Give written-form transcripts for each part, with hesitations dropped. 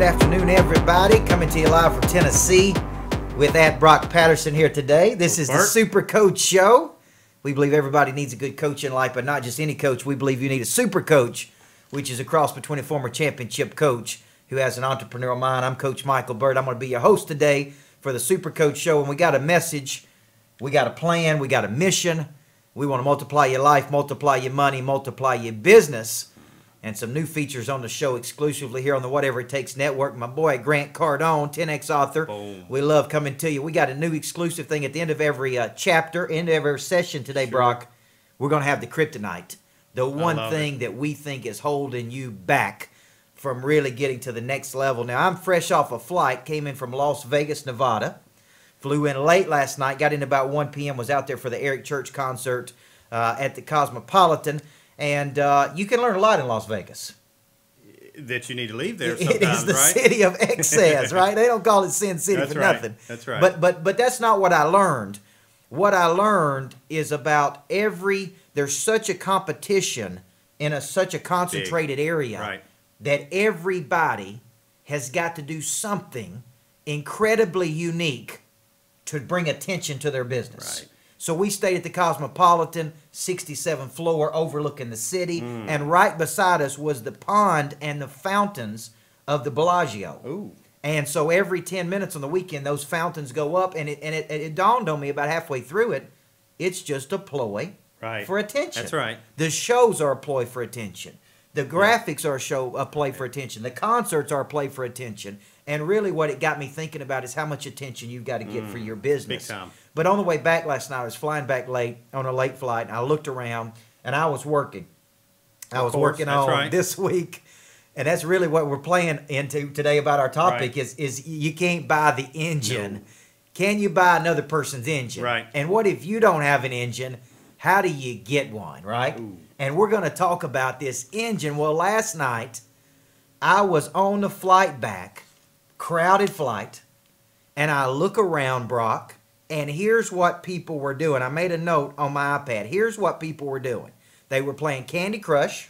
afternoon, everybody. Coming to you live from Tennessee with Brock Patterson here today. This is the Super Coach Show. We believe everybody needs a good coach in life, but not just any coach. We believe you need a super coach, which is a cross between a former championship coach who has an entrepreneurial mind. I'm Coach Micheal Burt. I'm going to be your host today for the Super Coach Show, and we got a message, we got a plan, we got a mission. We want to multiply your life, multiply your money, multiply your business, and some new features on the show exclusively here on the Whatever It Takes Network. My boy Grant Cardone, 10X author. Boom. We love coming to you. We got a new exclusive thing at the end of every chapter, end of every session today, Brock. We're going to have the kryptonite, the one thing that we think is holding you back from really getting to the next level. Now, I'm fresh off a flight, came in from Las Vegas, Nevada. Flew in late last night, got in about 1 p.m., was out there for the Eric Church concert at the Cosmopolitan. And you can learn a lot in Las Vegas. That you need to leave there It sometimes, is the city of excess, right? They don't call it Sin City for nothing. That's right. But that's not what I learned. What I learned is about there's such a competition in such a concentrated area that everybody has got to do something incredibly unique to bring attention to their business. Right. So we stayed at the Cosmopolitan, 67th floor, overlooking the city, and right beside us was the pond and the fountains of the Bellagio. Ooh. And so every 10 minutes on the weekend, those fountains go up, and it dawned on me about halfway through it, it's just a ploy for attention. That's right. The shows are a ploy for attention. The graphics are a play for attention. The concerts are a play for attention. And really what it got me thinking about is how much attention you've got to get for your business. Big time. But on the way back last night, I was flying back late on a late flight, and I looked around, and I was working. I was working on this week, and that's really what we're playing into today about our topic is you can't buy the engine. No. Can you buy another person's engine? Right. And what if you don't have an engine? How do you get one, right? Ooh. And we're going to talk about this engine. Well, last night, I was on the flight back, crowded flight, and I look around, Brock, and here's what people were doing. I made a note on my iPad. Here's what people were doing. They were playing Candy Crush,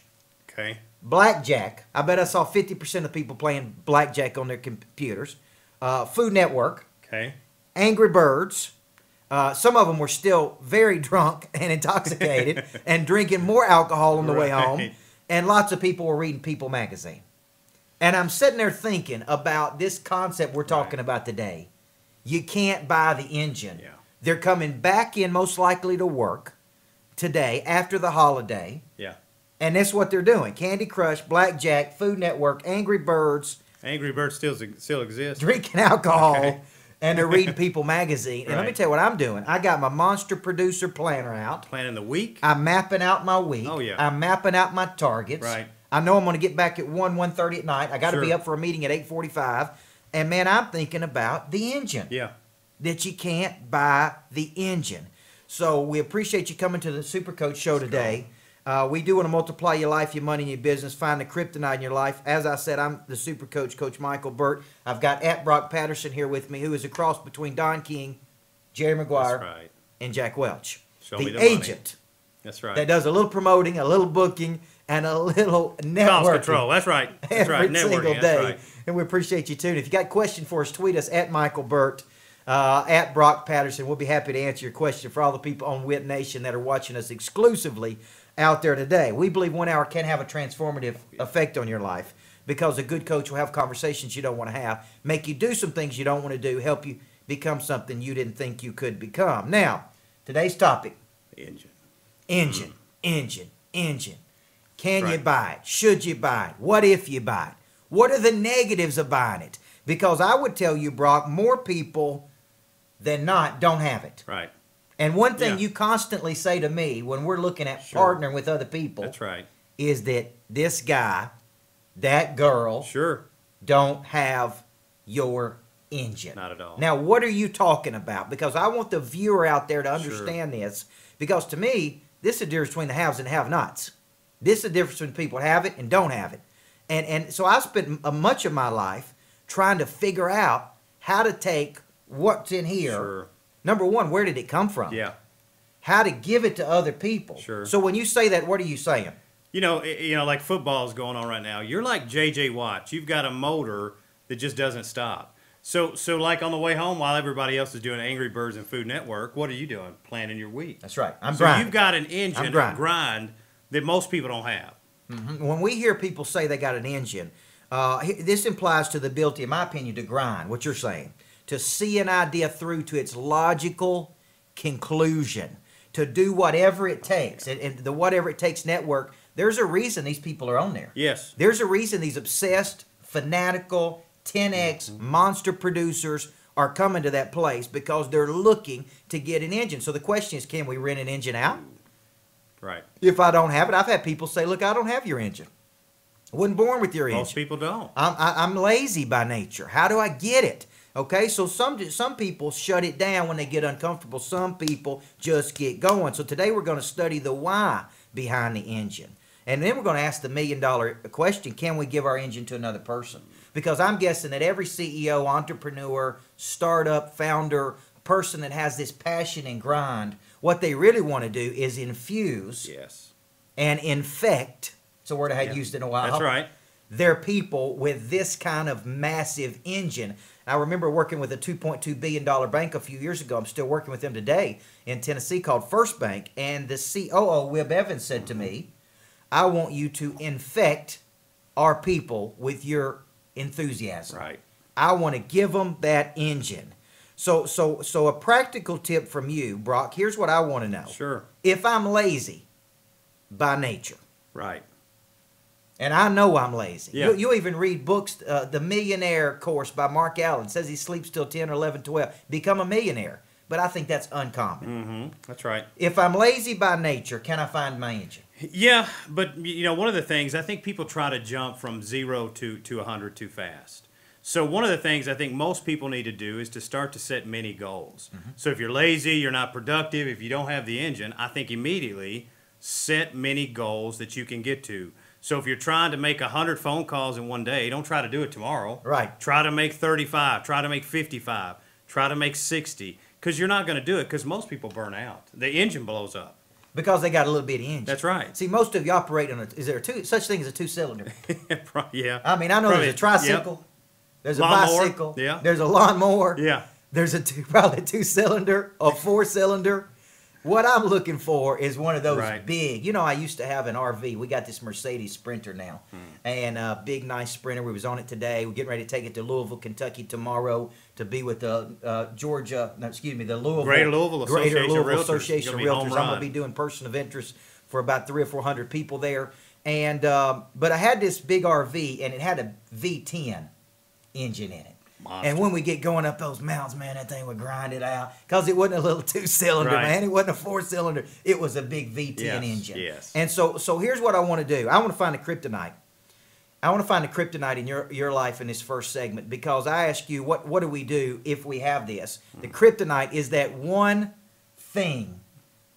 Blackjack. I bet I saw 50% of people playing Blackjack on their computers. Food Network, Angry Birds. Some of them were still very drunk and intoxicated and drinking more alcohol on the way home. And lots of people were reading People magazine. And I'm sitting there thinking about this concept we're talking about today. You can't buy the engine. Yeah. They're coming back in most likely to work today after the holiday. Yeah. And that's what they're doing. Candy Crush, Blackjack, Food Network, Angry Birds. Angry Birds still exists. Drinking alcohol. And they're reading People magazine. And let me tell you what I'm doing. I got my Monster Producer Planner out. Planning the week? I'm mapping out my week. Oh, yeah. I'm mapping out my targets. Right. I know I'm going to get back at 1:30 at night. I got to be up for a meeting at 8:45. And, man, I'm thinking about the engine. Yeah. That you can't buy the engine. So we appreciate you coming to the Super Coach Show today. We do want to multiply your life, your money, and your business. Find the kryptonite in your life. As I said, I'm the Super Coach, Coach Micheal Burt. I've got Brock Patterson here with me, who is a cross between Don King, Jerry Maguire, and Jack Welch. Show me the agent. Money. That's right. That does a little promoting, a little booking, and a little networking. Cost control. That's right. That's every single day. And we appreciate you tuning. If you got a question for us, tweet us at Micheal Burt, at Brock Patterson. We'll be happy to answer your question for all the people on Wit Nation that are watching us exclusively out there today. We believe 1 hour can have a transformative effect on your life because a good coach will have conversations you don't want to have, make you do some things you don't want to do, help you become something you didn't think you could become. Now, today's topic. Engine. Engine. Can you buy it? Should you buy it? What if you buy it? What are the negatives of buying it? Because I would tell you, Brock, more people than not don't have it. Right. And one thing you constantly say to me when we're looking at partnering with other people is that this guy, that girl, don't have your engine. Not at all. Now, what are you talking about? Because I want the viewer out there to understand this. Because to me, this is the difference between the haves and the have-nots. This is the difference between people have it and don't have it. And so I spent much of my life trying to figure out how to take what's in here. Number one, where did it come from? Yeah. How to give it to other people. So when you say that, what are you saying? You know, like football is going on right now. You're like J.J. Watt. You've got a motor that just doesn't stop. So like on the way home, while everybody else is doing Angry Birds and Food Network, what are you doing? Planning your week. That's right. I'm so grinding. You've got an engine, a grind that most people don't have. Mm-hmm. When we hear people say they got an engine, this implies to the ability, in my opinion, to grind, what you're saying, to see an idea through to its logical conclusion, to do whatever it takes. And the Whatever It Takes network, there's a reason these people are on there. Yes. There's a reason these obsessed, fanatical, 10X monster producers are coming to that place, because they're looking to get an engine. So the question is, can we rent an engine out? Right. If I don't have it, I've had people say, look, I don't have your engine. I wasn't born with your engine. Most people don't. I'm lazy by nature. How do I get it? Okay, so some people shut it down when they get uncomfortable. Some people just get going. So today we're going to study the why behind the engine. And then we're going to ask the $1 million question, can we give our engine to another person? Because I'm guessing that every CEO, entrepreneur, startup, founder, person that has this passion and grind, what they really want to do is infuse and infect, it's a word I hadn't used in a while. That's right. Their people with this kind of massive engine. I remember working with a $2.2 billion bank a few years ago. I'm still working with them today in Tennessee, called First Bank. And the COO, Webb Evans, said to me, I want you to infect our people with your enthusiasm. Right. I want to give them that engine. So a practical tip from you, Brock, here's what I want to know. Sure. If I'm lazy by nature. Right. And I know I'm lazy. Yeah. You even read books, the Millionaire course by Mark Allen says he sleeps till 10 or 11, 12. Become a millionaire. But I think that's uncommon. Mm-hmm. That's right. If I'm lazy by nature, can I find my engine? Yeah, but one of the things, I think people try to jump from 0 to 100 too fast. So one of the things I think most people need to do is to start to set mini goals. Mm-hmm. So if you're lazy, you're not productive, if you don't have the engine, I think immediately set mini goals that you can get to. So if you're trying to make 100 phone calls in one day, don't try to do it tomorrow. Right. Try to make 35, try to make 55, try to make 60, because you're not going to do it, because most people burn out. The engine blows up. Because they got a little bitty engine. That's right. See, most of you operate on is there such thing as a two-cylinder? Yeah. I mean, I know there's a tricycle, yep. There's a lawnmower. bicycle, Yeah. There's a lawnmower, yeah. There's probably a two-cylinder, a four-cylinder. What I'm looking for is one of those big. I used to have an RV. We got this Mercedes Sprinter now, and a big, nice Sprinter. We was on it today. We're getting ready to take it to Louisville, Kentucky tomorrow to be with the Greater Louisville Association of Realtors. I'm going to be doing person of interest for about 300 or 400 people there. And but I had this big RV, and it had a V10 engine in it. Monster. And when we get going up those mountains, man, that thing would grind it out. Because it wasn't a little two-cylinder, man. It wasn't a four-cylinder. It was a big V10 engine. Yes. And so here's what I want to do. I want to find the kryptonite. I want to find the kryptonite in your life in this first segment, because I ask you, what do we do if we have this? The kryptonite is that one thing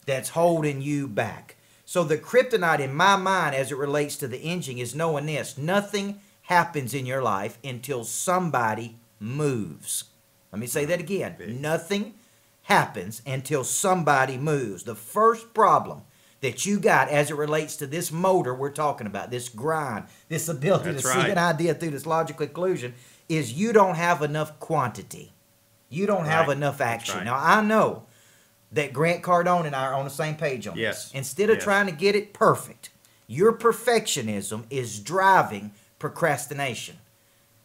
that's holding you back. So the kryptonite in my mind as it relates to the engine is knowing this. Nothing happens in your life until somebody moves. Let me say that again. Nothing happens until somebody moves. The first problem that you got as it relates to this motor we're talking about, this grind, this ability to see an idea through this logical conclusion, is you don't have enough quantity. You don't have enough action. Now, I know that Grant Cardone and I are on the same page on this. Instead of trying to get it perfect, your perfectionism is driving procrastination.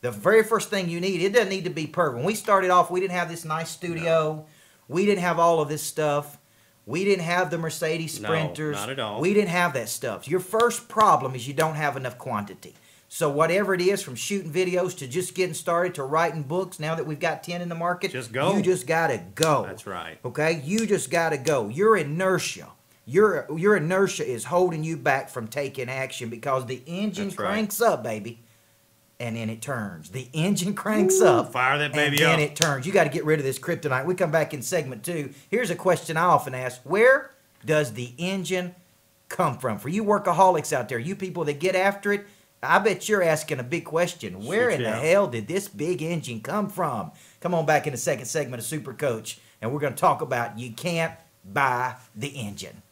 The very first thing you need, it doesn't need to be perfect. When we started off, we didn't have this nice studio. No. We didn't have all of this stuff. We didn't have the Mercedes Sprinters. No, not at all. We didn't have that stuff. Your first problem is you don't have enough quantity. So whatever it is, from shooting videos to just getting started to writing books, now that we've got 10 in the market, just go. You just got to go. That's right. Okay? You just got to go. Your inertia. Your inertia is holding you back from taking action, because the engine cranks up, baby. And then it turns. The engine cranks up. Fire that baby up. And then it turns. You got to get rid of this kryptonite. We come back in segment 2. Here's a question I often ask. Where does the engine come from? For you workaholics out there, you people that get after it, I bet you're asking a big question. Where in the hell did this big engine come from? Come on back in the second segment of Super Coach, and we're going to talk about you can't buy the engine.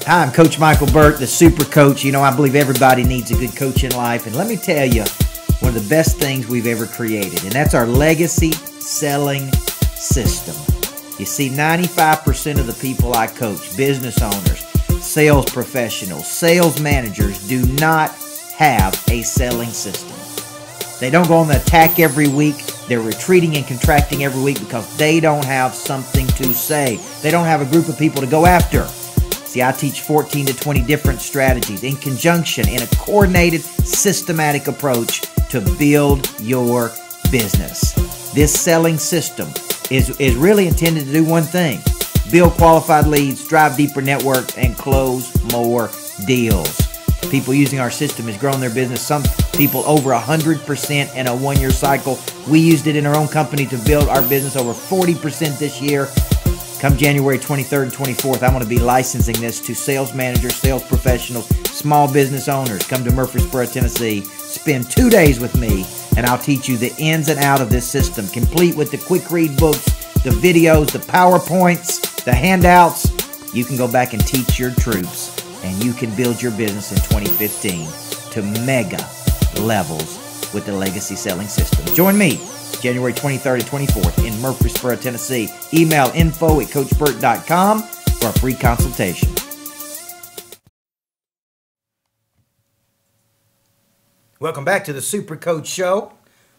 Hi, I'm Coach Micheal Burt, the Super Coach. I believe everybody needs a good coach in life. And let me tell you, when one of the best things we've ever created, and that's our legacy selling system. You see, 95% of the people I coach, business owners, sales professionals, sales managers, do not have a selling system. They don't go on the attack every week. They're retreating and contracting every week because they don't have something to say. They don't have a group of people to go after. See, I teach 14 to 20 different strategies in conjunction in a coordinated, systematic approach to build your business. This selling system is really intended to do one thing: build qualified leads, drive deeper networks, and close more deals. People using our system has grown their business. Some people over 100% in a one-year cycle. We used it in our own company to build our business over 40% this year. Come January 23rd and 24th, I'm going to be licensing this to sales managers, sales professionals, small business owners. Come to Murfreesboro, Tennessee. Spend 2 days with me, and I'll teach you the ins and out of this system, complete with the quick read books, the videos, the PowerPoints, the handouts. You can go back and teach your troops, and you can build your business in 2015 to mega levels with the legacy selling system. Join me January 23rd and 24th in Murfreesboro, Tennessee. Email info@coachburt.com for a free consultation. Welcome back to the Super Coach Show.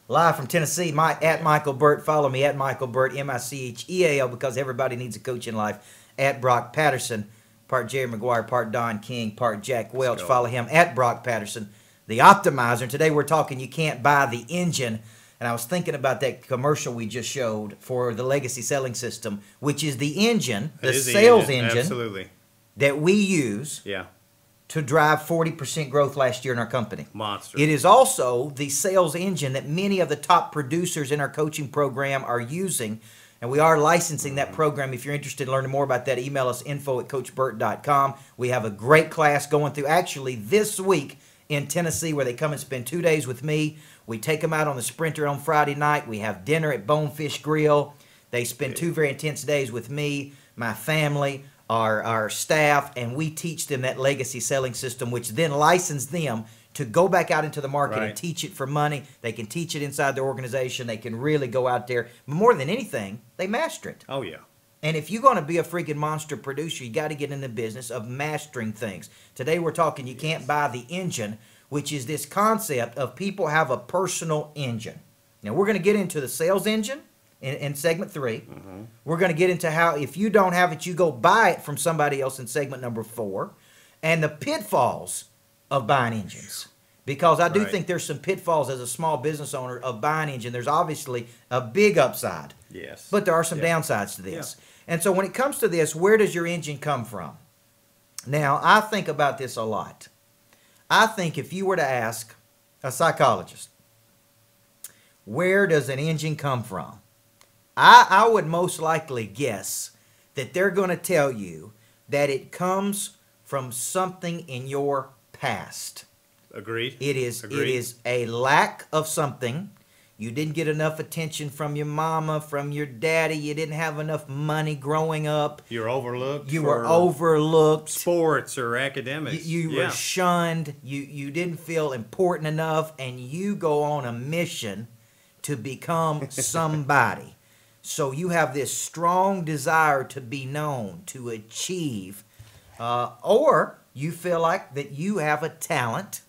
Live from Tennessee, at Micheal Burt. Follow me at Micheal Burt, Micheal, because everybody needs a coach in life. At Brock Patterson, part Jerry Maguire, part Don King, part Jack Welch. Follow him at Brock Patterson, the Optimizer. And today we're talking you can't buy the engine. And I was thinking about that commercial we just showed for the legacy selling system, which is the engine, the sales engine absolutely, that we use to drive 40% growth last year in our company. Monster. It is also the sales engine that many of the top producers in our coaching program are using, and we are licensing that program. If you're interested in learning more about that, email us info@coachburt.com. We have a great class going through actually this week in Tennessee where they come and spend 2 days with me. We take them out on the Sprinter on Friday night. We have dinner at Bonefish Grill. They spend 2 very intense days with me, my family, our staff, and we teach them that legacy selling system, which then license them to go back out into the market and teach it for money. They can teach it inside their organization. They can really go out there. But more than anything, they master it. Oh, yeah. And if you're going to be a freaking monster producer, you got to get in the business of mastering things. Today we're talking you can't buy the engine, which is this concept of people have a personal engine. Now, we're going to get into the sales engine in segment 3. Mm-hmm. We're going to get into how if you don't have it, you go buy it from somebody else in segment number 4, and the pitfalls of buying engines. Because I do think there's some pitfalls as a small business owner of buying an engine. There's obviously a big upside. Yes. But there are some downsides to this. Yeah. And so when it comes to this, where does your engine come from? Now, I think about this a lot. I think if you were to ask a psychologist, where does an engine come from? I would most likely guess that they're going to tell you that it comes from something in your past. Agreed. It is a lack of something. You didn't get enough attention from your mama, from your daddy. You didn't have enough money growing up. You were overlooked. You were overlooked. Sports or academics. You were shunned. You didn't feel important enough, and you go on a mission to become somebody. So you have this strong desire to be known, to achieve, or you feel like that you have a talent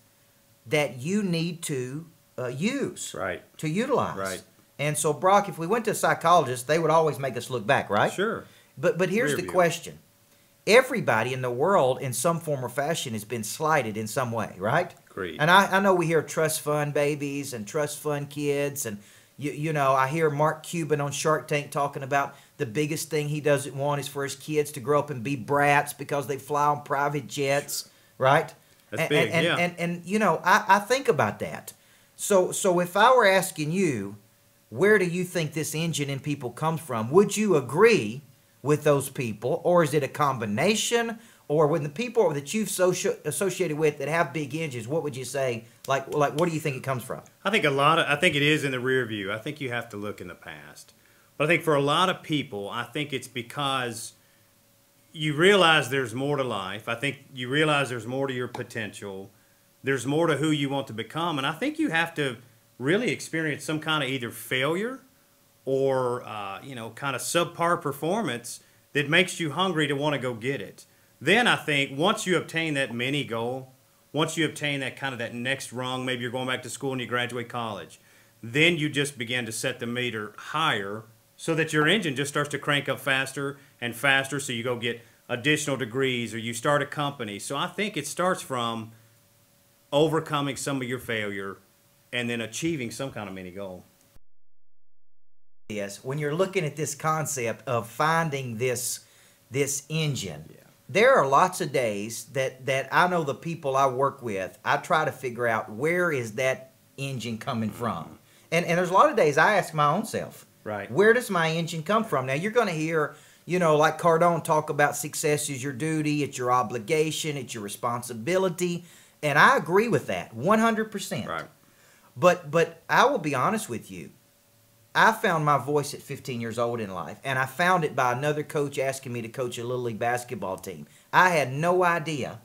that you need to use, to utilize. Right. And so, Brock, if we went to a psychologist, they would always make us look back, right? Sure. But here's the question. Everybody in the world, in some form or fashion, has been slighted in some way, right? Agreed. And I know we hear trust fund babies and trust fund kids, and you know, I hear Mark Cuban on Shark Tank talking about the biggest thing he doesn't want is for his kids to grow up and be brats because they fly on private jets, right? That's big, and you know, I think about that. So if I were asking you, where do you think this engine in people comes from? Would you agree with those people, or is it a combination? Or when the people that you've associated with that have big engines, what would you say? Like, what do you think it comes from? I think it is in the rear view. I think you have to look in the past. But I think for a lot of people, I think it's because you realize there's more to life. I think you realize there's more to your potential. There's more to who you want to become. And I think you have to really experience some kind of either failure or, kind of subpar performance that makes you hungry to want to go get it. Then I think once you obtain that mini goal, once you obtain that kind of that next rung, maybe you're going back to school and you graduate college, then you just begin to set the meter higher so that your engine just starts to crank up faster and faster, so you go get additional degrees or you start a company. So I think it starts from overcoming some of your failure and then achieving some kind of mini goal. Yes, when you're looking at this concept of finding this engine, there are lots of days that I know the people I work with, I try to figure out where is that engine coming from. And there's a lot of days I ask my own self, right, where does my engine come from? Now, you're going to hear, like Cardone talk about success is your duty, it's your obligation, it's your responsibility. And I agree with that 100%. Right. But I will be honest with you. I found my voice at 15 years old in life, and I found it by another coach asking me to coach a Little League basketball team. I had no idea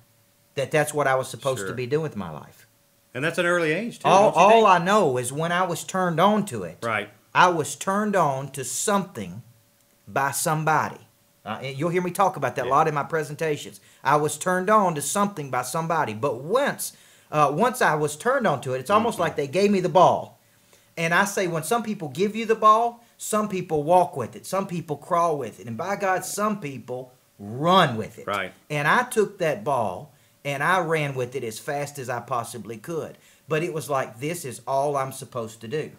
that that's what I was supposed to be doing with my life. And that's an early age, too. All I know is when I was turned on to it, right, I was turned on to something by somebody. You'll hear me talk about that a lot in my presentations. I was turned on to something by somebody. But once I was turned on to it, it's almost like they gave me the ball. And I say, when some people give you the ball, some people walk with it, some people crawl with it, and by God, some people run with it. Right. And I took that ball and I ran with it as fast as I possibly could. But it was like, this is all I'm supposed to do.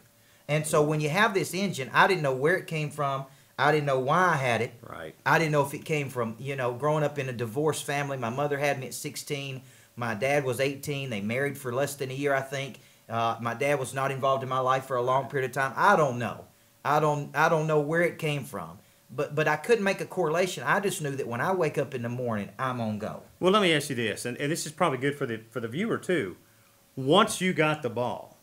And so when you have this engine, I didn't know where it came from. I didn't know why I had it. Right. I didn't know if it came from, growing up in a divorced family. My mother had me at 16. My dad was 18. They married for less than a year, I think. My dad was not involved in my life for a long period of time. I don't know. I don't know where it came from. But I couldn't make a correlation. I just knew that when I wake up in the morning, I'm on go. Well, let me ask you this, and this is probably good for the viewer too. Once you got the ball,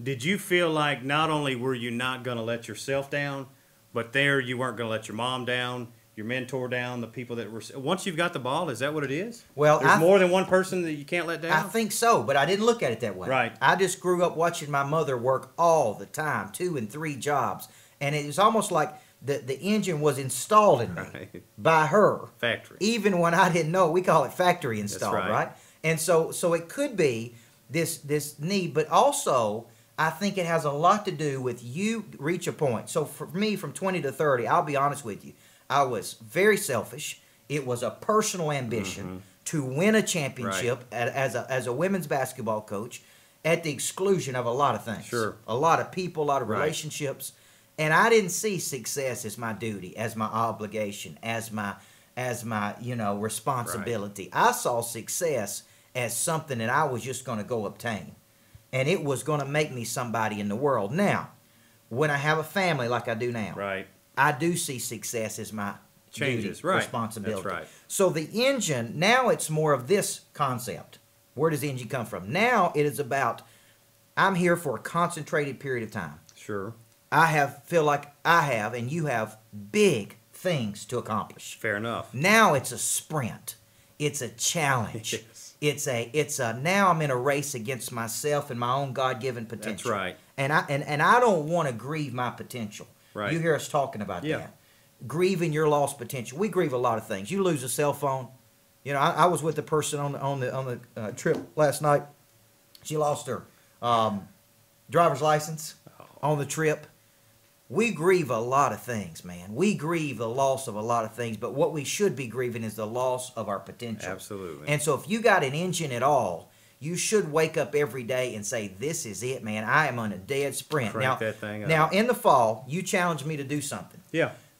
did you feel like not only were you not going to let yourself down, but there you weren't going to let your mom down, your mentor down, the people that were... Once you've got the ball, is that what it is? Well, there's more than one person that you can't let down? I think so, but I didn't look at it that way. Right. I just grew up watching my mother work all the time, 2 and 3 jobs. And it was almost like the engine was installed in me by her. Factory. Even when I didn't know, we call it factory installed, That's right? And so it could be this need, but also I think it has a lot to do with you reach a point. So for me, from 20 to 30, I'll be honest with you, I was very selfish. It was a personal ambition to win a championship as a women's basketball coach at the exclusion of a lot of things. Sure. A lot of people, a lot of relationships. And I didn't see success as my duty, as my obligation, as my responsibility. Right. I saw success as something that I was just going to go obtain. And it was going to make me somebody in the world. Now, when I have a family like I do now, I do see success as my duty, responsibility. That's right. So the engine, now it's more of this concept. Where does the engine come from? Now it is about, I'm here for a concentrated period of time. Sure. Feel like I have, and you have, big things to accomplish. Fair enough. Now it's a sprint. It's a challenge. Yes. It's a now I'm in a race against myself and my own God-given potential. That's right. And I don't want to grieve my potential. Right. You hear us talking about that. Grieving your lost potential. We grieve a lot of things. You lose a cell phone. I was with a person on the trip last night. She lost her driver's license on the trip. We grieve a lot of things, man. We grieve the loss of a lot of things, but what we should be grieving is the loss of our potential. Absolutely. And so if you got an engine at all, you should wake up every day and say, this is it, man. I am on a dead sprint. Crank that thing up. Now, in the fall, you challenged me to do something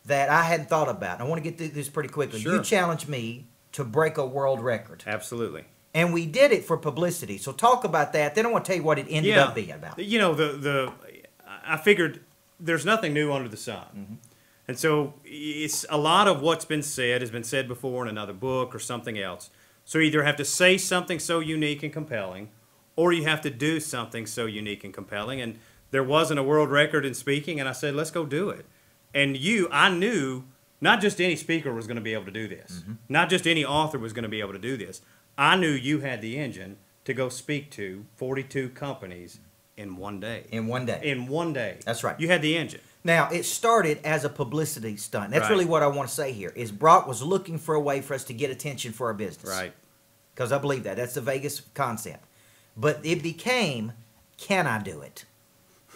that I hadn't thought about. I want to get through this pretty quickly. Sure. You challenged me to break a world record. Absolutely. And we did it for publicity. So talk about that. Then I want to tell you what it ended up being about. I figured there's nothing new under the sun. And so it's a lot of what's been said has been said before in another book or something else. So you either have to say something so unique and compelling, or you have to do something so unique and compelling. And there wasn't a world record in speaking, and I said, let's go do it. And I knew not just any speaker was going to be able to do this. Not just any author was going to be able to do this. I knew you had the engine to go speak to 42 companies in one day. In one day. In one day. That's right. You had the engine. Now, it started as a publicity stunt. That's Right. really what I want to say here, is Brock was looking for a way for us to get attention for our business. Right. Because I believe that. That's the Vegas concept. But it became, can I do it?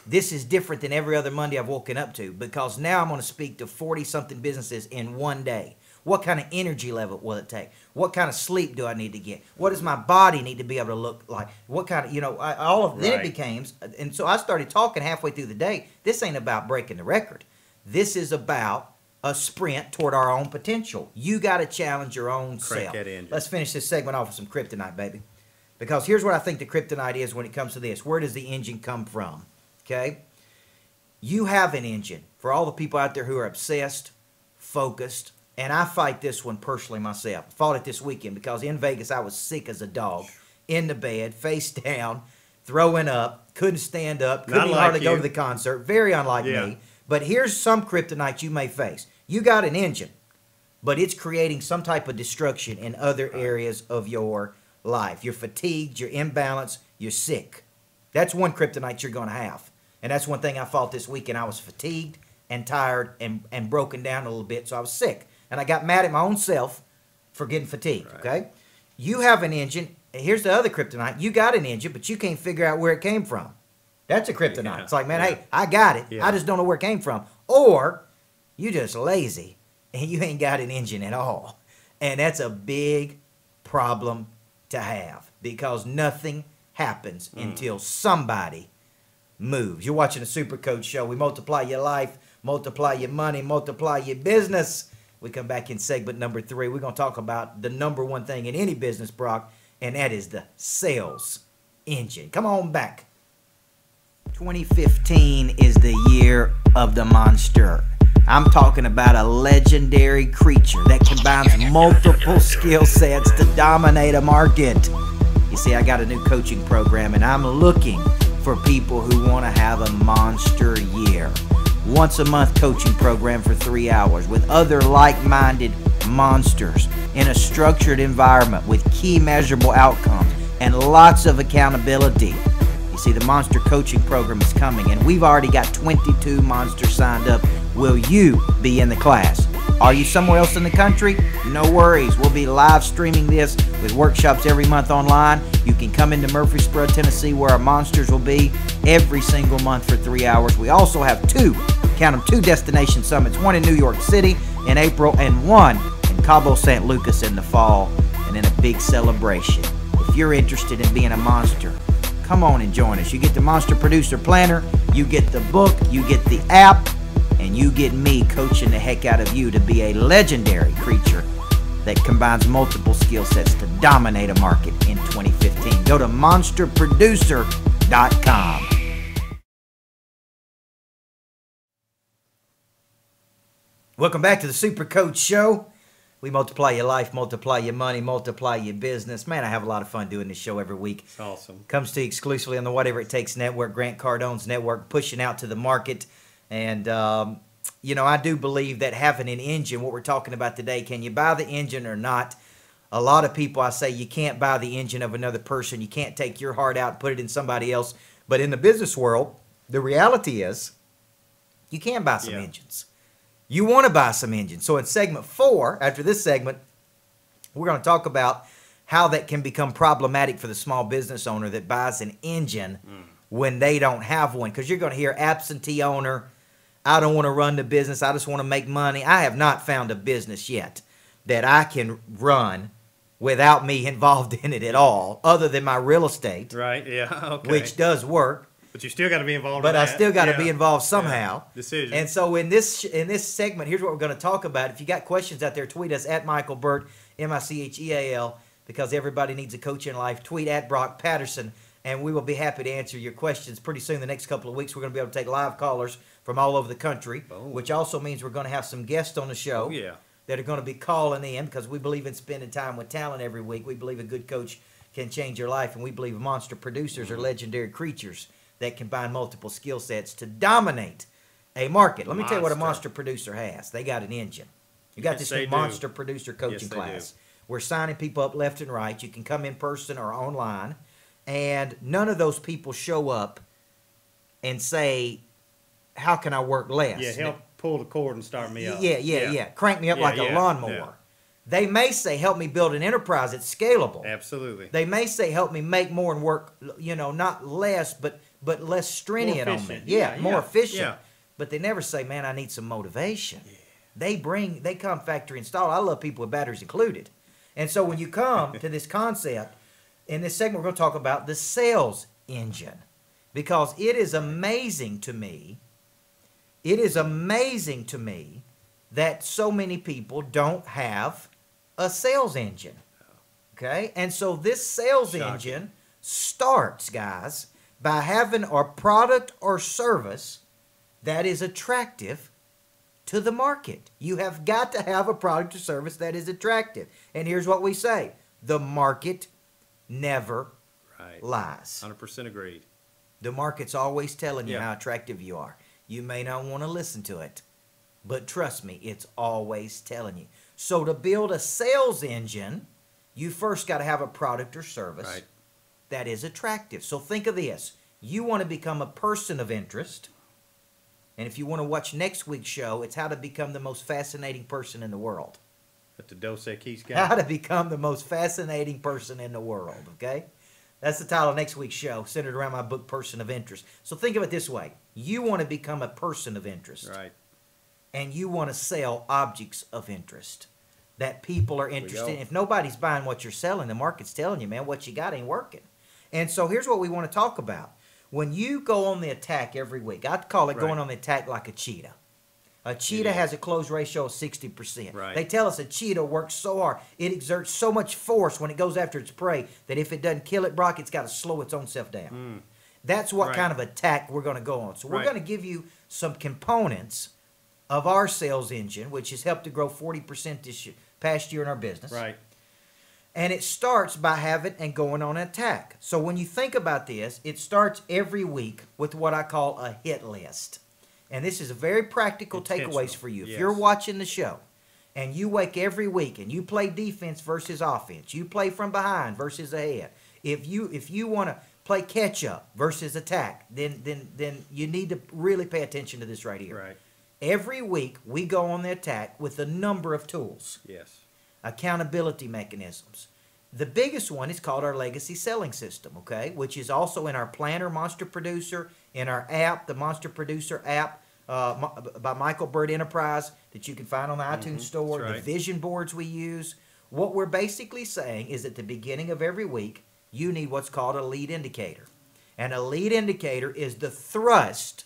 This is different than every other Monday I've woken up to, because now I'm going to speak to 40-something businesses in one day. What kind of energy level will it take? What kind of sleep do I need to get? What does my body need to be able to look like? What kind of, all of then it became, and so I started talking halfway through the day. This ain't about breaking the record. This is about a sprint toward our own potential. You got to challenge your own self. Let's finish this segment off with some kryptonite, baby. Because here's what I think the kryptonite is when it comes to this. Where does the engine come from? Okay? You have an engine. For all the people out there who are obsessed, focused, and I fight this one personally myself. I fought it this weekend because in Vegas I was sick as a dog, in the bed, face down, throwing up, couldn't stand up, couldn't even hardly go to the concert. Very unlike me. But here's some kryptonite you may face. You got an engine, but it's creating some type of destruction in other areas of your life. You're fatigued, you're imbalanced, you're sick. That's one kryptonite you're going to have. And that's one thing I fought this weekend. I was fatigued and tired and broken down a little bit, so I was sick. And I got mad at my own self for getting fatigued, okay? You have an engine. Here's the other kryptonite. You got an engine, but you can't figure out where it came from. That's a kryptonite. It's like, man, hey, I got it. I just don't know where it came from. Or you just lazy and you ain't got an engine at all. And that's a big problem to have, because nothing happens until somebody moves. You're watching a Super Coach show. We multiply your life, multiply your money, multiply your business. We come back in segment number 3. We're going to talk about the number one thing in any business, Brock, and that is the sales engine. Come on back. 2015 is the year of the monster. I'm talking about a legendary creature that combines multiple skill sets to dominate a market. You see, I got a new coaching program, and I'm looking for people who want to have a monster year. Once a month coaching program for 3 hours with other like-minded monsters in a structured environment with key measurable outcomes and lots of accountability. You see, the monster coaching program is coming, and we've already got 22 monsters signed up. Will you be in the class? Are you somewhere else in the country? No worries. We'll be live streaming this with workshops every month online. You can come into Murfreesboro, Tennessee, where our monsters will be every single month for 3 hours. We also have 2 destination summits, one in New York City in April and one in Cabo San Lucas in the fall, and then a big celebration. If you're interested in being a monster, come on and join us. You get the Monster Producer Planner, you get the book, you get the app, and you get me coaching the heck out of you to be a legendary creature that combines multiple skill sets to dominate a market in 2015. Go to monsterproducer.com. Welcome back to the Super Coach Show. We multiply your life, multiply your money, multiply your business. Man, I have a lot of fun doing this show every week. It's awesome. Comes to you exclusively on the Whatever It Takes Network, Grant Cardone's network, pushing out to the market. And, I do believe that having an engine, what we're talking about today, can you buy the engine or not? A lot of people, I say, you can't buy the engine of another person. You can't take your heart out and put it in somebody else. But in the business world, the reality is you can buy some engines. You want to buy some engines. So in segment 4, after this segment, we're going to talk about how that can become problematic for the small business owner that buys an engine when they don't have one. Because you're going to hear absentee owner, I don't want to run the business, I just want to make money. I have not found a business yet that I can run without me involved in it at all, other than my real estate. Right, yeah, okay. Which does work. But you still got to be involved But in that. I still got to be involved somehow. Decision. And so in this segment, here's what we're going to talk about. If you got questions out there, tweet us at Micheal Burt, Micheal, because everybody needs a coach in life. Tweet at Brock Patterson, and we will be happy to answer your questions pretty soon. The next couple of weeks, we're going to be able to take live callers from all over the country, which also means we're going to have some guests on the show that are going to be calling in, because we believe in spending time with talent every week. We believe a good coach can change your life, and we believe monster producers are legendary creatures that combine multiple skill sets to dominate a market. Let me tell you what a monster producer has. They got an engine. You got this new monster producer coaching class. We're signing people up left and right. You can come in person or online. And none of those people show up and say, how can I work less? Yeah, help pull the cord and start me up. Yeah. Crank me up like a lawnmower. Yeah. They may say, help me build an enterprise that's scalable. Absolutely. They may say, help me make more and work, not less, but less stringent on me. More efficient. Yeah. But they never say, man, I need some motivation. Yeah. They come factory installed. I love people with batteries included. And so when you come to this concept, in this segment, we're going to talk about the sales engine, because it is amazing to me. It is amazing to me that so many people don't have a sales engine. Okay? And so this sales engine starts, guys, by having a product or service that is attractive to the market. You have got to have a product or service that is attractive. And here's what we say. The market never lies. 100% agreed. The market's always telling you how attractive you are. You may not want to listen to it, but trust me, it's always telling you. So to build a sales engine, you first got to have a product or service that is attractive. So think of this. You want to become a person of interest. And if you want to watch next week's show, it's how to become the most fascinating person in the world. That's the Dos Equis guy. How to become the most fascinating person in the world, okay? That's the title of next week's show, centered around my book, Person of Interest. So think of it this way. You want to become a person of interest. Right. And you want to sell objects of interest that people are interested in. If nobody's buying what you're selling, the market's telling you, man, what you got ain't working. And so here's what we want to talk about. When you go on the attack every week, I call it going on the attack like a cheetah. A cheetah has a close ratio of 60%. Right. They tell us a cheetah works so hard, it exerts so much force when it goes after its prey that if it doesn't kill it, Brock, it's got to slow its own self down. That's what kind of attack we're going to go on. So we're going to give you some components of our sales engine, which has helped to grow 40% this past year in our business. Right. And it starts by having and going on an attack. So when you think about this, it starts every week with what I call a hit list. And this is a very practical takeaways for you. If you're watching the show and you wake every week and you play defense versus offense, you play from behind versus ahead, if you want to play catch up versus attack, then you need to really pay attention to this right here. Right. Every week we go on the attack with a number of tools. Yes. Accountability mechanisms. The biggest one is called our legacy selling system, okay, which is also in our planner, Monster Producer, in our app, the Monster Producer app by Micheal Burt Enterprise that you can find on the iTunes Store, the vision boards we use. What we're basically saying is at the beginning of every week, you need what's called a lead indicator. And a lead indicator is the thrust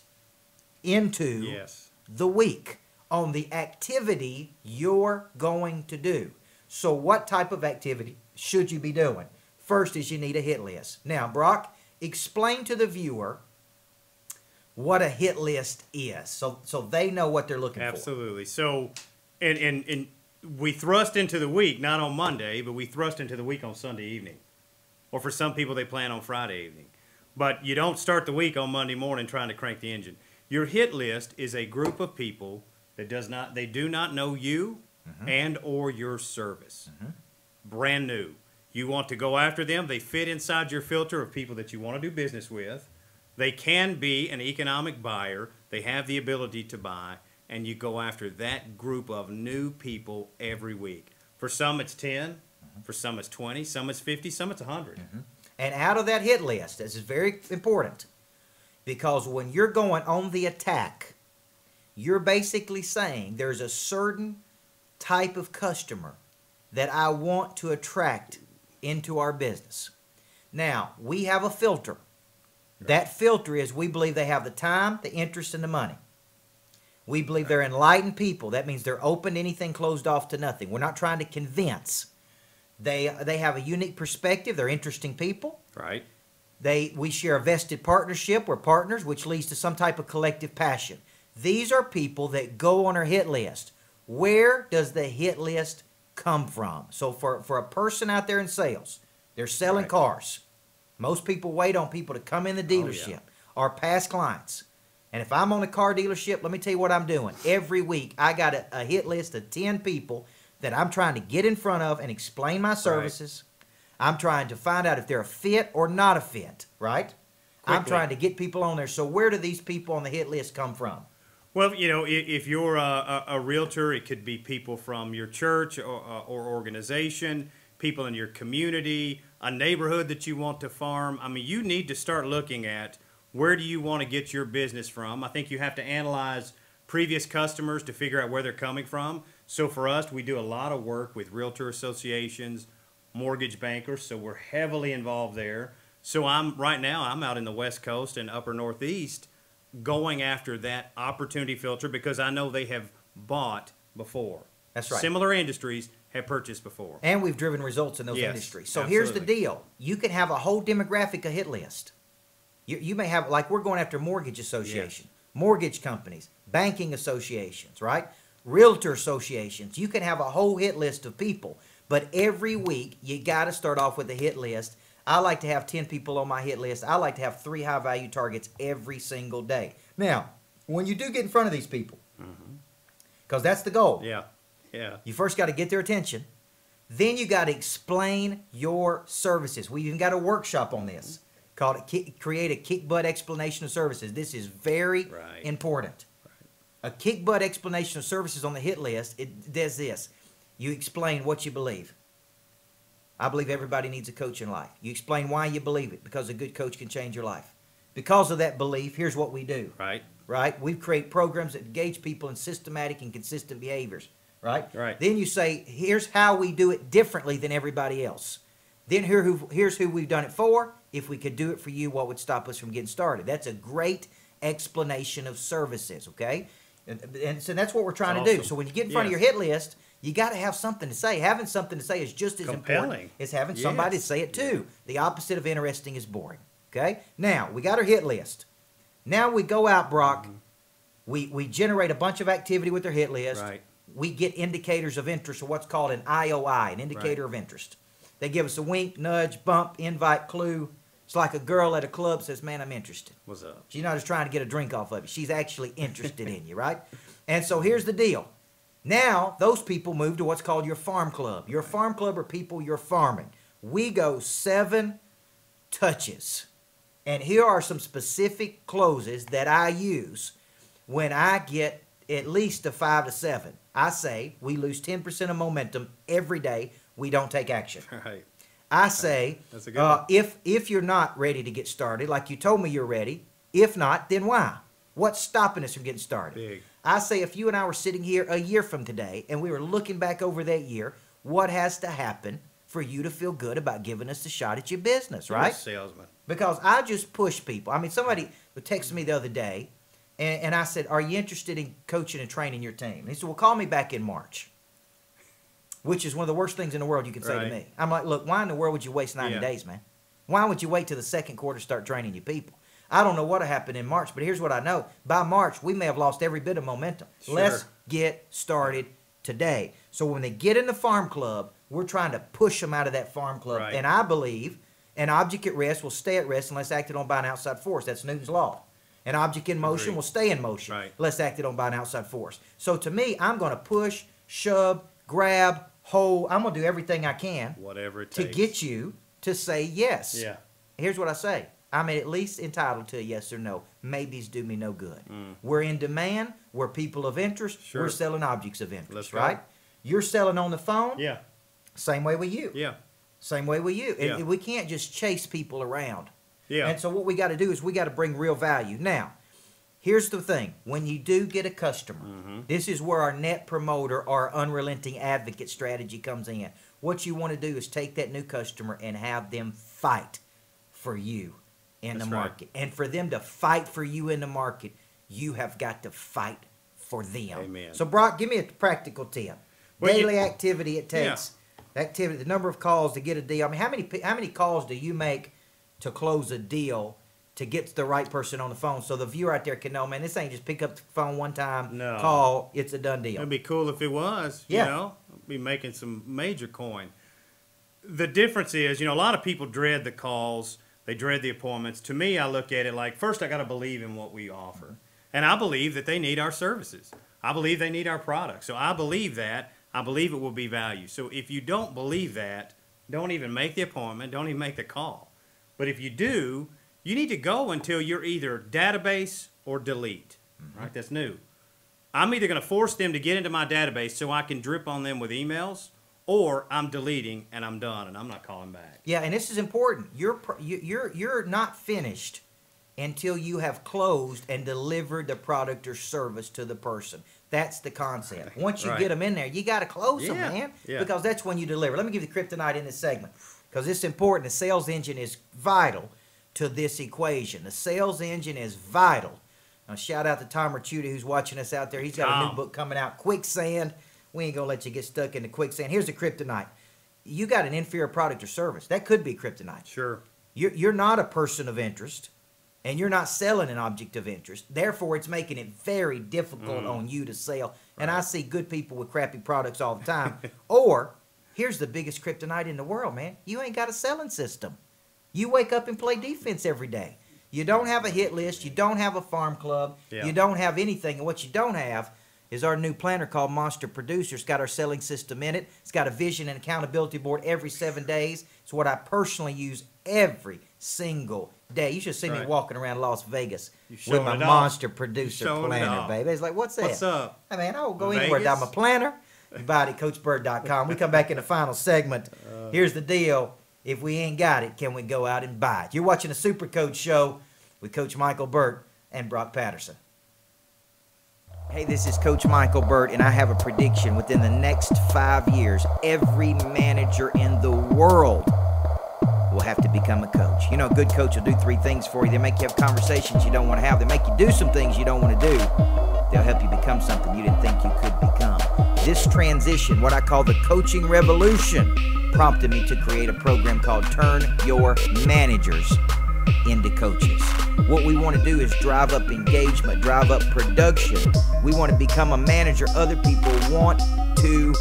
into the week on the activity you're going to do. So what type of activity should you be doing? First is you need a hit list. Now, Brock, explain to the viewer what a hit list is so they know what they're looking for. Absolutely. So, and we thrust into the week, not on Monday, but we thrust into the week on Sunday evening. Or for some people, they plan on Friday evening. But you don't start the week on Monday morning trying to crank the engine. Your hit list is a group of people that do not know you and or your service. Brand new. You want to go after them. They fit inside your filter of people that you want to do business with. They can be an economic buyer. They have the ability to buy. And you go after that group of new people every week. For some, it's 10. For some, it's 20. Some, it's 50. Some, it's 100. And out of that hit list, this is very important, because when you're going on the attack, you're basically saying there's a certain type of customer that I want to attract into our business. Now, we have a filter. That filter is we believe they have the time, the interest, and the money. We believe they're enlightened people. That means they're open to anything, closed off to nothing. We're not trying to convince. They have a unique perspective. They're interesting people. Right. We share a vested partnership. We're partners, which leads to some type of collective passion. These are people that go on our hit list. Where does the hit list come from? So for a person out there in sales, they're selling cars. Most people wait on people to come in the dealership or past clients. And if I'm on a car dealership, let me tell you what I'm doing. Every week, I got a hit list of 10 people that I'm trying to get in front of and explain my services. I'm trying to find out if they're a fit or not a fit, right? quickly. I'm trying to get people on there. So where do these people on the hit list come from? Well, you know, if you're a realtor, it could be people from your church or organization, people in your community, a neighborhood that you want to farm. I mean, you need to start looking at where do you want to get your business from. I think you have to analyze previous customers to figure out where they're coming from. So for us, we do a lot of work with realtor associations, mortgage bankers, so we're heavily involved there. So right now I'm out in the West Coast and upper Northeast going after that opportunity filter because I know they have bought before. That's right. Similar industries have purchased before. And we've driven results in those industries. So absolutely. Here's the deal. You can have a whole demographic a hit list. You may have, like we're going after mortgage association, mortgage companies, banking associations, right? Realtor associations. You can have a whole hit list of people. But every week, you got to start off with a hit list. I like to have 10 people on my hit list. I like to have 3 high-value targets every single day. Now, when you do get in front of these people, because that's the goal. Yeah. You first got to get their attention. Then you got to explain your services. We even got a workshop on this called Create a Kick Butt Explanation of Services. This is very important. A kick butt explanation of services on the hit list, it does this. You explain what you believe. I believe everybody needs a coach in life. You explain why you believe it, because a good coach can change your life. Because of that belief, here's what we do. Right? We create programs that engage people in systematic and consistent behaviors. Right? Then you say, here's how we do it differently than everybody else. Then here's who we've done it for. If we could do it for you, what would stop us from getting started? That's a great explanation of services, okay? And so that's what we're trying to do. So when you get in front of your hit list, you got to have something to say. Having something to say is just as important as having somebody to say it to. The opposite of interesting is boring. Okay? Now, we got our hit list. Now we go out, Brock. We generate a bunch of activity with their hit list. We get indicators of interest, or what's called an IOI, an indicator of interest. They give us a wink, nudge, bump, invite, clue. It's like a girl at a club says, man, I'm interested. What's up? She's not just trying to get a drink off of you. She's actually interested in you, right? And so here's the deal. Now, those people move to what's called your farm club. Your farm club are people you're farming. We go 7 touches. And here are some specific closes that I use when I get at least a 5 to 7. I say we lose 10% of momentum every day we don't take action. I say, if you're not ready to get started, like you told me you're ready, if not, then why? What's stopping us from getting started? I say if you and I were sitting here a year from today and we were looking back over that year, what has to happen for you to feel good about giving us a shot at your business, right? Salesman. Because I just push people. I mean, somebody texted me the other day, and I said, are you interested in coaching and training your team? And he said, well, call me back in March. Which is one of the worst things in the world you can say to me. I'm like, look, why in the world would you waste 90 days, man? Why would you wait till the second quarter to start training your people? I don't know what will happen in March, but here's what I know. By March, we may have lost every bit of momentum. Let's get started today. So when they get in the farm club, we're trying to push them out of that farm club. And I believe an object at rest will stay at rest unless acted on by an outside force. That's Newton's law. An object in motion will stay in motion unless acted on by an outside force. So to me, I'm going to push, shove, grab, hold. I'm going to do everything I can to get you to say yes. Here's what I say. I'm at least entitled to a yes or no. Maybes do me no good. We're in demand. We're people of interest. We're selling objects of interest, right? You're selling on the phone. Same way with you. Same way with you. And we can't just chase people around. And so what we got to do is we got to bring real value. Now, here's the thing. When you do get a customer, this is where our net promoter, our unrelenting advocate strategy comes in. What you want to do is take that new customer and have them fight for you in the market. And for them to fight for you in the market, you have got to fight for them. Amen. So, Brock, give me a practical tip. Daily activity it takes. Activity, the number of calls to get a deal. I mean, how many calls do you make to close a deal to get the right person on the phone so the viewer out there can know, man, this ain't just pick up the phone one time, call, it's a done deal. It'd be cool if it was, you know. I'd be making some major coin. The difference is, you know, a lot of people dread the calls. They dread the appointments. To me, I look at it like, first I got to believe in what we offer. And I believe that they need our services. I believe they need our products. So I believe that. I believe it will be value. So if you don't believe that, don't even make the appointment. Don't even make the call. But if you do, you need to go until you're either database or delete. Right? That's new. I'm either going to force them to get into my database so I can drip on them with emails, or I'm deleting and I'm done and I'm not calling back. Yeah, and this is important. You're not finished until you have closed and delivered the product or service to the person. That's the concept. Once you get them in there, you got to close them, man, because that's when you deliver. Let me give you the kryptonite in this segment because it's important. The sales engine is vital to this equation. The sales engine is vital. Now, shout out to Tom Rachuda, who's watching us out there. He's got a new book coming out, Quicksand. We ain't going to let you get stuck in the quicksand. Here's the kryptonite. You got an inferior product or service. That could be kryptonite. Sure. You're not a person of interest, and you're not selling an object of interest. Therefore, it's making it very difficult on you to sell. And I see good people with crappy products all the time. Or, here's the biggest kryptonite in the world, man. You ain't got a selling system. You wake up and play defense every day. You don't have a hit list. You don't have a farm club. You don't have anything. And what you don't have is our new planner called Monster Producer. It's got our selling system in it. It's got a vision and accountability board every 7 days. It's what I personally use every single day. You should see me walking around Las Vegas with my Monster Producer planner, baby. It's like, what's that? What's up? Hey, man, I will go anywhere. I'm a planner. You buy it at CoachBurt.com. We come back in the final segment. Here's the deal. If we ain't got it, can we go out and buy it? You're watching the Super Coach Show with Coach Micheal Burt and Brock Patterson. Hey, this is Coach Micheal Burt, and I have a prediction. Within the next 5 years, every manager in the world will have to become a coach. You know, a good coach will do 3 things for you. They make you have conversations you don't want to have. They make you do some things you don't want to do. They'll help you become something you didn't think you could become. This transition, what I call the coaching revolution, prompted me to create a program called Turn Your Managers into Coaches. What we want to do is drive up engagement, drive up production. We want to become a manager other people want to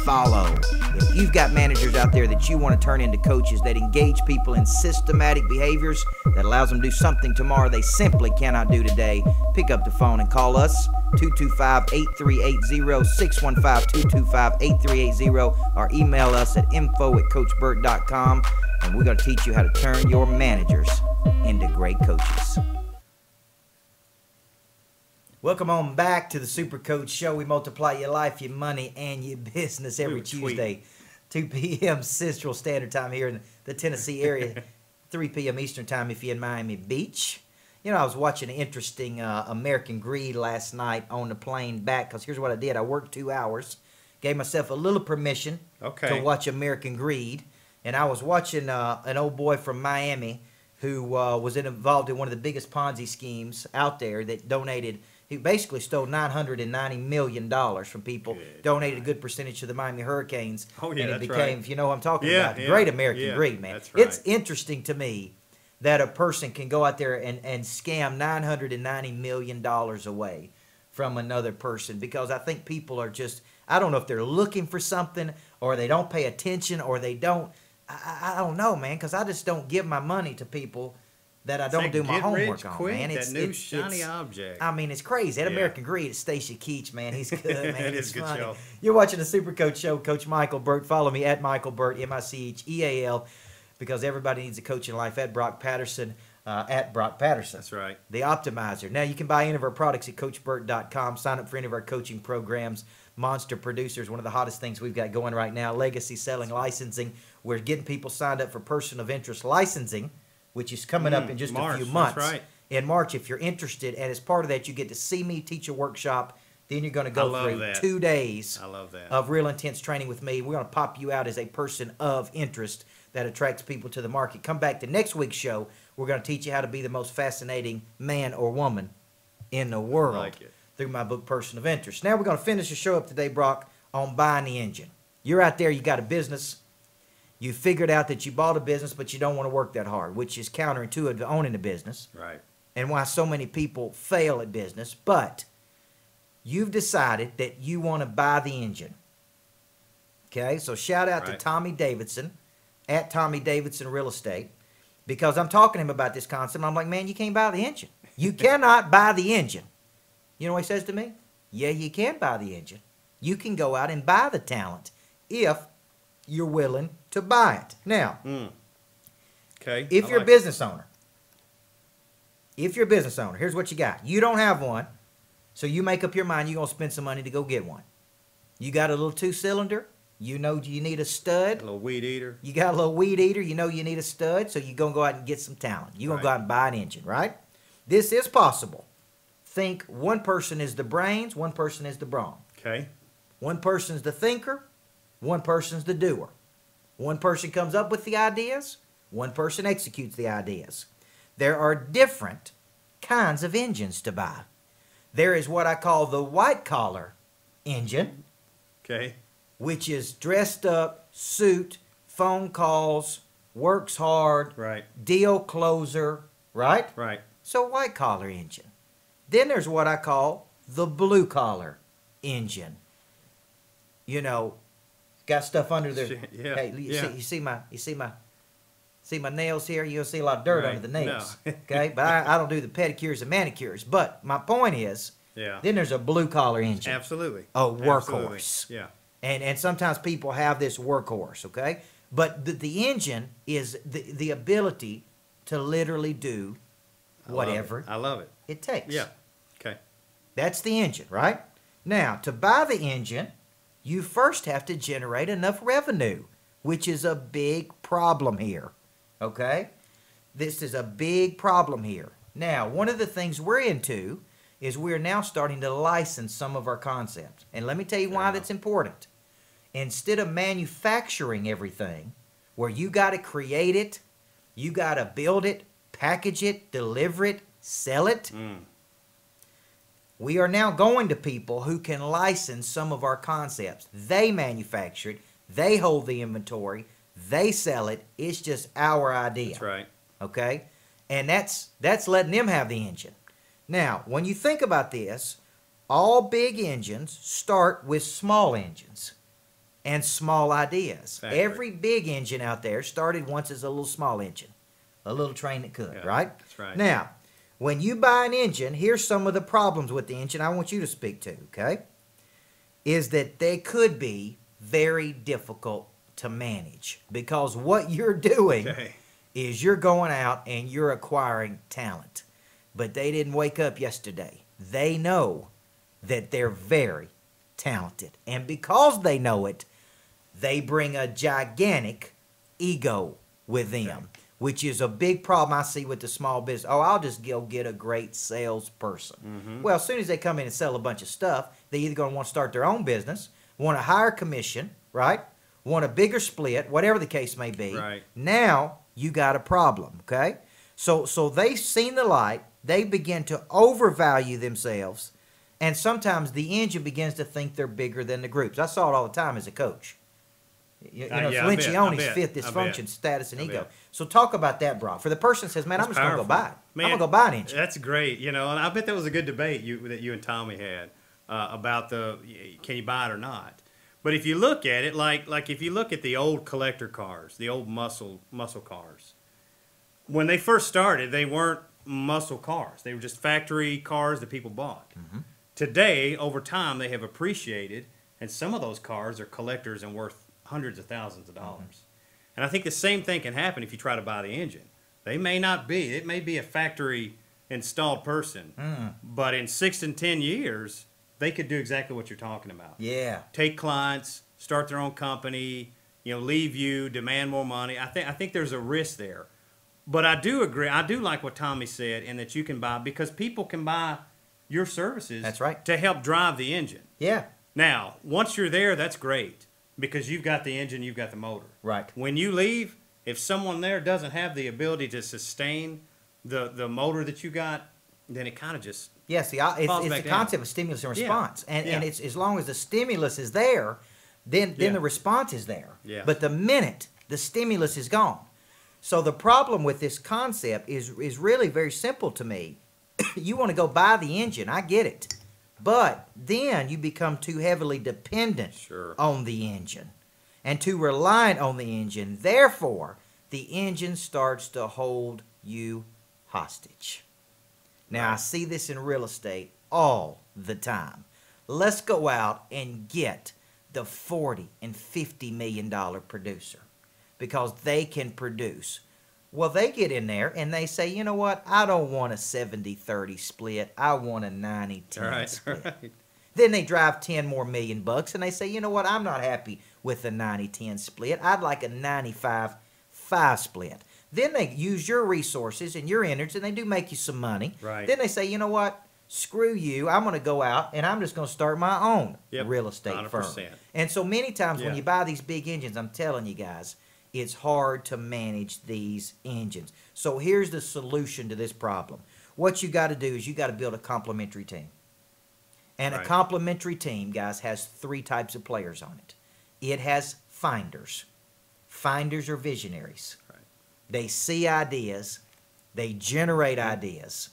follow. If you've got managers out there that you want to turn into coaches that engage people in systematic behaviors that allows them to do something tomorrow they simply cannot do today, pick up the phone and call us, 225-8380, 615-225-8380, or email us at info@coachburt.com, and we're going to teach you how to turn your managers into great coaches. Welcome on back to the Super Coach Show. We multiply your life, your money, and your business every Tuesday, 2 p.m. Central Standard Time here in the Tennessee area, 3 p.m. Eastern Time if you're in Miami Beach. You know, I was watching an interesting American Greed last night on the plane back because here's what I did. I worked 2 hours, gave myself a little permission to watch American Greed, and I was watching an old boy from Miami who was involved in one of the biggest Ponzi schemes out there that donated. He basically stole $990 million from people, donated a good percentage to the Miami Hurricanes, and it became, if you know what I'm talking about, great American Greed, man. It's interesting to me that a person can go out there and scam $990 million away from another person because I think people are just, I don't know if they're looking for something or they don't pay attention or they don't, I don't know, man, because I just don't give my money to people that I don't do my homework on, man. It's that new shiny object. I mean, it's crazy. That American Greed is Stacy Keach, man. He's good, man. It is a good show. You're watching the Super Coach Show. Coach Micheal Burt. Follow me at Micheal Burt, Micheal, because everybody needs a coach in life. At Brock Patterson, at Brock Patterson. That's right. The Optimizer. Now, you can buy any of our products at CoachBurt.com. Sign up for any of our coaching programs. Monster Producers, one of the hottest things we've got going right now. Legacy Selling Licensing. We're getting people signed up for Person of Interest Licensing, which is coming up in just a few months. That's right. In March, if you're interested, and as part of that, you get to see me teach a workshop. Then you're going to go through 2 days of real intense training with me. We're going to pop you out as a person of interest that attracts people to the market. Come back to next week's show. We're going to teach you how to be the most fascinating man or woman in the world through my book, Person of Interest. Now we're going to finish the show up today, Brock, on buying the engine. You're out there, you got a business. You figured out that you bought a business, but you don't want to work that hard, which is counterintuitive to owning a business. Right. And why so many people fail at business. But you've decided that you want to buy the engine. Okay? So shout out to Tommy Davidson at Tommy Davidson Real Estate, because I'm talking to him about this concept. I'm like, man, you can't buy the engine. You cannot buy the engine. You know what he says to me? Yeah, you can buy the engine. You can go out and buy the talent if you're willing to buy it. Now, if you're a business owner if you're a business owner, here's what you got. You don't have one, so you make up your mind you're going to spend some money to go get one. You got a little 2-cylinder. You know you need a stud. A little weed eater. You got a little weed eater. You know you need a stud, so you're going to go out and get some talent. You're going to go out and buy an engine, right? This is possible. Think one person is the brains, one person is the brawn. Okay. One person's the thinker, one person's the doer. One person comes up with the ideas, one person executes the ideas. There are different kinds of engines to buy. There is what I call the white-collar engine. Okay. Which is dressed up, suit, phone calls, works hard, right, deal closer, right? Right. So white collar engine. Then there's what I call the blue collar engine. You know, got stuff under there. Yeah. Hey, you see my nails here? You'll see a lot of dirt under the nails. No. Okay, but I don't do the pedicures and manicures. But my point is, then there's a blue collar engine. Absolutely. A workhorse. Absolutely. Yeah. And sometimes people have this workhorse, okay? But the engine is the ability to literally do whatever I love it. it takes. Yeah. Okay. That's the engine, right? Now, to buy the engine, you first have to generate enough revenue, which is a big problem here, okay? This is a big problem here. Now, one of the things we're into is we're now starting to license some of our concepts. And let me tell you why that's important. Instead of manufacturing everything, where you got to create it, you got to build it, package it, deliver it, sell it, we are now going to people who can license some of our concepts. They manufacture it, they hold the inventory, they sell it. It's just our idea. That's right. Okay? And that's letting them have the engine. Now, when you think about this, all big engines start with small engines and small ideas. Factory. Every big engine out there started once as a little small engine, a little train that could, right? That's right. Now, when you buy an engine, here's some of the problems with the engine I want you to speak to, okay? Is that they could be very difficult to manage because what you're doing is you're going out and you're acquiring talent. But they didn't wake up yesterday. They know that they're very talented. And because they know it, they bring a gigantic ego with them, which is a big problem I see with the small business. Oh, I'll just go get a great salesperson. Well, as soon as they come in and sell a bunch of stuff, they're either going to want to start their own business, want a higher commission, right? Want a bigger split, whatever the case may be. Right. Now you got a problem, okay? So they've seen the light. They begin to overvalue themselves, and sometimes the engine begins to think they're bigger than the groups. I saw it all the time as a coach. You know, Lencioni's fifth dysfunction, status, and ego. So talk about that, Brock. For the person that says, man, I'm just going to go buy it. Man, I'm going to go buy an engine. That's great. You know, and I bet that was a good debate that you and Tommy had about can you buy it or not. But if you look at it, like if you look at the old collector cars, the old muscle cars, when they first started, they weren't muscle cars. They were just factory cars that people bought. Today, over time, they have appreciated, and some of those cars are collectors and worth hundreds of thousands of dollars. And I think the same thing can happen if you try to buy the engine. They may not be. It may be a factory installed person, but in 6 and 10 years, they could do exactly what you're talking about. Yeah. Take clients, start their own company, leave you, demand more money. I think there's a risk there. But I do agree. I do like what Tommy said, in that you can buy, because people can buy your services. That's right. To help drive the engine. Yeah. Now, once you're there, that's great, because you've got the engine, you've got the motor. Right. When you leave, if someone there doesn't have the ability to sustain the motor that you got, then it kind of just it's the concept of stimulus and response. And it's as long as the stimulus is there, then the response is there. Yeah. But the minute the stimulus is gone. So the problem with this concept is really very simple to me. You want to go buy the engine, I get it. But then you become too heavily dependent on the engine and too reliant on the engine. Therefore, the engine starts to hold you hostage. Now, I see this in real estate all the time. Let's go out and get the $40 and $50 million producer, because they can produce Well, they get in there and they say, you know what? I don't want a 70-30 split. I want a 90-10 split. Right. Then they drive 10 more million bucks and they say, you know what? I'm not happy with a 90-10 split. I'd like a 95-5 split. Then they use your resources and your energies and they do make you some money. Right. Then they say, you know what? Screw you. I'm going to go out and I'm just going to start my own real estate 100%. firm. And so many times when you buy these big engines, I'm telling you guys, it's hard to manage these engines. So here's the solution to this problem. What you got to do is you got to build a complementary team. And a complementary team, guys, has 3 types of players on it. It has finders. Finders are visionaries. Right. They see ideas. They generate ideas.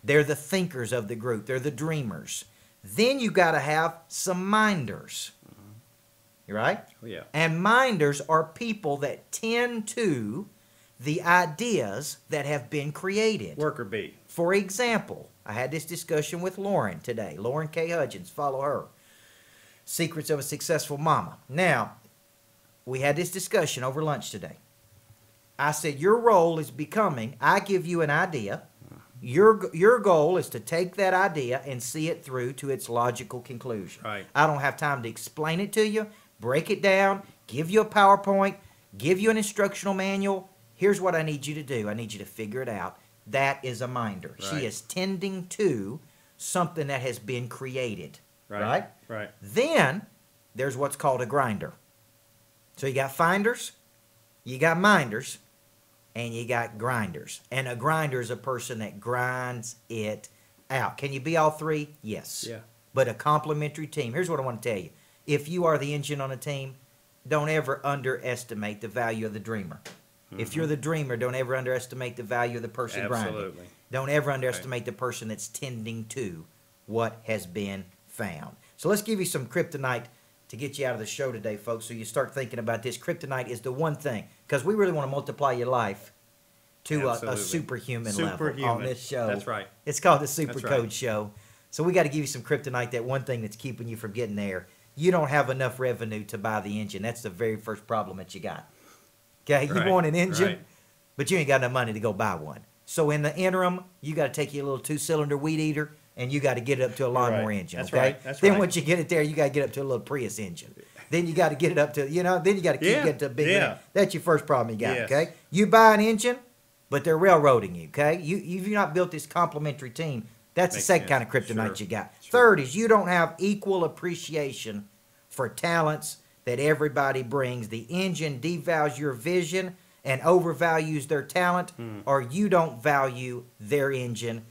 They're the thinkers of the group. They're the dreamers. Then you got to have some minders. You right? Oh, yeah. And minders are people that tend to the ideas that have been created. Worker bee. For example, I had this discussion with Lauren today. Lauren K. Hudgens, follow her. Secrets of a Successful Mama. Now, we had this discussion over lunch today. I said, your role is becoming, I give you an idea. Your goal is to take that idea and see it through to its logical conclusion. Right. I don't have time to explain it to you, break it down, give you a PowerPoint, give you an instructional manual. Here's what I need you to do. I need you to figure it out. That is a minder. Right. She is tending to something that has been created. Right? Right. Then there's what's called a grinder. So you got finders, you got minders, and you got grinders. And a grinder is a person that grinds it out. Can you be all 3? Yes. Yeah. But a complementary team. Here's what I want to tell you. If you are the engine on a team, don't ever underestimate the value of the dreamer. Mm-hmm. If you're the dreamer, don't ever underestimate the value of the person grinding. Don't ever underestimate the person that's tending to what has been found. So let's give you some kryptonite to get you out of the show today, folks, so you start thinking about this. Kryptonite is the one thing, because we really want to multiply your life to a superhuman level on this show. That's right. It's called the Super Code Show. So we got to give you some kryptonite, that one thing that's keeping you from getting there. You don't have enough revenue to buy the engine. That's the very first problem that you got. Okay, you want an engine, but you ain't got enough money to go buy one. So in the interim, you got to take your little 2-cylinder weed eater, and you got to get it up to a lawnmower engine. Okay, then once you get it there, you got to get up to a little Prius engine. Then you got to get it up to, then you got to keep getting to a big engine. That's your first problem you got. Okay, you buy an engine, but they're railroading you. Okay, you've not built this complementary team. That's the second kind of kryptonite you got. Third is you don't have equal appreciation for talents that everybody brings. The engine devalues your vision and overvalues their talent, or you don't value their engine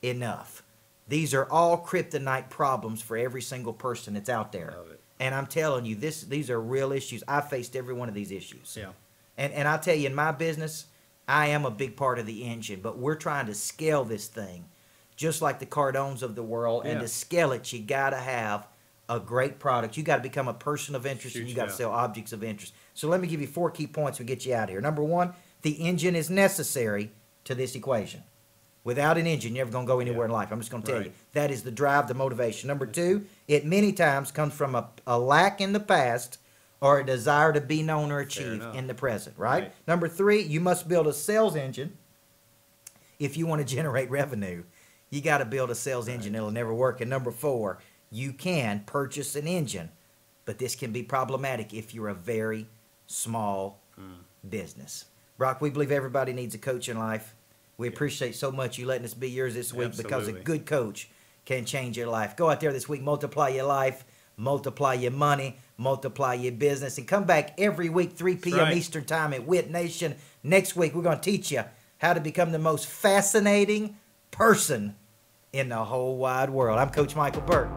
enough. These are all kryptonite problems for every single person that's out there. And I'm telling you, these are real issues. I faced every one of these issues. Yeah. And I'll tell you, in my business, I am a big part of the engine, but we're trying to scale this thing just like the Cardones of the world. And to scale it, you got to have a great product. You got to become a person of interest, and you got to sell objects of interest. So let me give you 4 key points to get you out of here. Number 1, the engine is necessary to this equation. Without an engine, you're never going to go anywhere in life. I'm just going to tell you. That is the drive, the motivation. Number 2, it many times comes from a lack in the past or a desire to be known or achieve in the present, right? Number 3, you must build a sales engine if you want to generate revenue. You got to build a sales engine. It'll never work. And number 4, you can purchase an engine, but this can be problematic if you're a very small business. Brock, we believe everybody needs a coach in life. We appreciate so much you letting us be yours this week, because a good coach can change your life. Go out there this week, multiply your life, multiply your money, multiply your business, and come back every week, 3 p.m. Eastern Time at Wit Nation. Next week, we're going to teach you how to become the most fascinating person in the whole wide world. I'm Coach Micheal Burt.